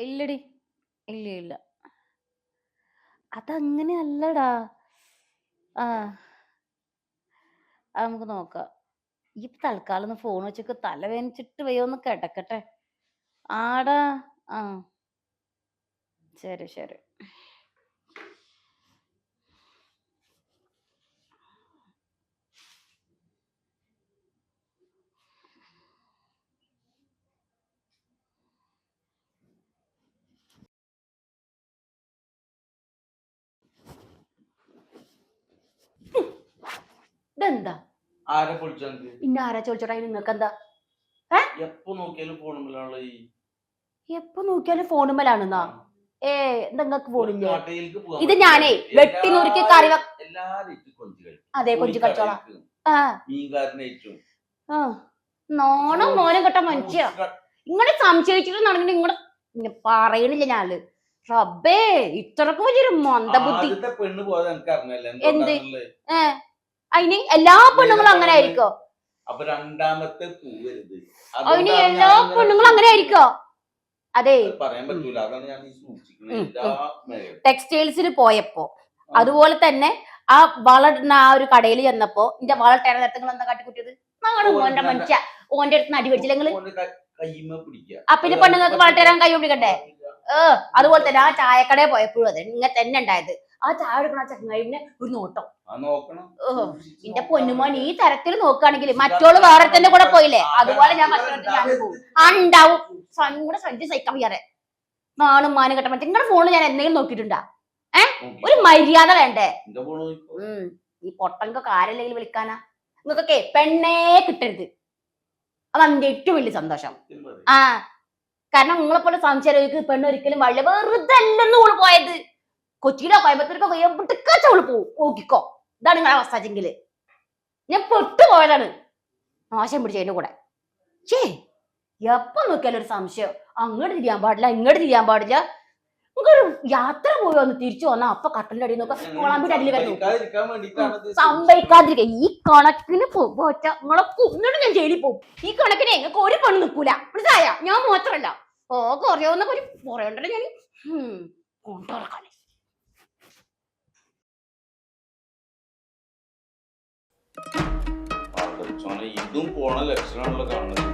ഇല്ലടി. ഇല്ല, ഇല്ല. അതങ്ങനെയല്ലടാ. ആ. അത് നമുക്ക് നോക്കാം. ഇയ്യ് തൽക്കാലം ഒന്ന് ഫോൺ വെച്ചക്ക് തലവേദനിച്ചിട്ട് വയ്യ ഒന്ന് കിടക്കട്ടെ. ആടാ. ആ. ശരി, ശരി. ഇതെന്താ? ആരെ പൊളിച്ചനക്ക്? ഇന്ന ആരാ ചോദിച്ചോടാ നിങ്ങൾക്ക് എന്താ? എപ്പോ നോക്കിയാലും ഫോണുമ്മലാണല്ലോ ഈ. എപ്പോ നോക്കിയാലും ഫോണുമ്മലാണെന്നാ? എന്താ നിങ്ങൾക്ക് ഫോണില്ലേ? നാട്ടിലേക്ക് പോകാൻ ഇത് ഞാനേ വെട്ടി നുറുക്കി കറി എല്ലാരും കൊഞ്ചി കഴിക്കും. അതെ കൊഞ്ചി കളിച്ചോളാം. മീൻകാരനേറ്റും നോണം മോനം കെട്ട മനുഷ്യ. ഇങ്ങടെ സംശയിച്ചിട്ടുണ്ടെങ്കിൽ ഇങ്ങടെ പറയണില്ല ഞാന്. റബ്ബേ ഇത്രക്ക് വലിയൊരു മന്ദബുദ്ധി. പെണ്ണ് പോയത് എനിക്ക് അറിഞ്ഞല്ലേ എന്ത്? അതിന് എല്ലാ പെണ്ണുങ്ങളും അങ്ങനെ ആയിരിക്കോ? അപ്പൊ രണ്ടാമത്തെ പോവരുത്. അതിന് എല്ലാ പെണ്ണുങ്ങളും അങ്ങനെ ആയിരിക്കോ? അതെ പറയാൻ പറ്റൂല. അതാണ് ഞാൻ സൂക്ഷിക്കുന്നത്. ടെക്സ്റ്റൈൽസിൽ പോയപ്പോ അതുപോലെ തന്നെ ആ വളടുന്ന ആ ഒരു കടയിൽ ചെന്നപ്പോ എന്റെ വളട്ടേറെ നേരത്തെ എന്താ കാട്ടിക്കുട്ടിയത്? നാണ് മോന്റെ മനുഷ്യ ഓന്റെ അടുത്ത് അടി വെച്ചില്ലെങ്കില് പിന്നെ പെണ്ണുങ്ങൾക്ക് വളട്ടേരാൻ കൈ പിടിക്കണ്ടേ? അതുപോലെ തന്നെ ആ ചായക്കടയിൽ പോയപ്പോഴും അതെ ഇങ്ങനെ തന്നെ ഉണ്ടായത്. ആ ചായ എടുക്കണ ചങ്ങായിനെ ഒരു നോട്ടം. എന്റെ പൊന്നുമോൻ ഈ തരത്തിൽ നോക്കുകയാണെങ്കിൽ മറ്റോള് വേറെ തന്നെ കൂടെ പോയില്ലേ? അതുപോലെ ഞാൻ മറ്റൊരു പോകും. ആ ഉണ്ടാവും കൂടെ സഞ്ചി സഹിക്കാൻ വയ്യാതെ നാണും മാനും കെട്ട മറ്റേ നിങ്ങളുടെ ഫോണിൽ ഞാൻ എന്തെങ്കിലും നോക്കിയിട്ടുണ്ടാ? ഒരു മര്യാദ വേണ്ടേ? ഈ പൊട്ടങ്കൊക്കെ ആരല്ലെങ്കിലും വിളിക്കാനാ? നിങ്ങൾക്കൊക്കെ പെണ്ണേ കിട്ടരുത്. അതെന്റെ ഏറ്റവും വലിയ സന്തോഷം. കാരണം നിങ്ങളെപ്പോലെ സംശയം പെണ്ണൊരിക്കലും വള്ളി വെറുതെ അല്ലെന്ന് ഓള് പോയത്. കൊച്ചിയിലോ കോയമ്പത്തൂർക്കോ എവിടേക്കാച്ച അവള് പോവും. നോക്കിക്കോ. ഇതാണ് നിങ്ങളുടെ അവസ്ഥ. ഞാൻ പെട്ടുപോയതാണ് നാശം പിടിച്ചതിന്റെ കൂടെ. എപ്പോ നോക്കിയാലും ഒരു സംശയം. അങ്ങോട്ട് തിരിയാൻ പാടില്ല ഇങ്ങോട്ട് തിരിയാൻ പാടില്ല. നമുക്കൊരു യാത്ര പോയി വന്ന് തിരിച്ചു വന്നാ അപ്പൊ കട്ടലിന്റെ അടിയിൽ നോക്കാം കോളാമ്പിന്റെ അടിയിൽ വരുന്നു. സംഭവിക്കാതിരിക്കുക ഈ കണക്കിന് പോറ്റ നിങ്ങളെ കൊന്നിട്ട് ഞാൻ ജയിലിൽ പോകും. ഈ കണക്കിന് ഞങ്ങൾക്ക് ഒരു പെണ്ണ് നിൽക്കൂല. മനസ്സിലായ? ഞാൻ മാത്രല്ല കുറയോന്നൊക്കെ ഒരു പറയണ്ടല്ലോ ഞാൻ കൊണ്ടുറക്കാനേ. ഇതും പോണ ലക്ഷണമുള്ള കാണുന്നത്.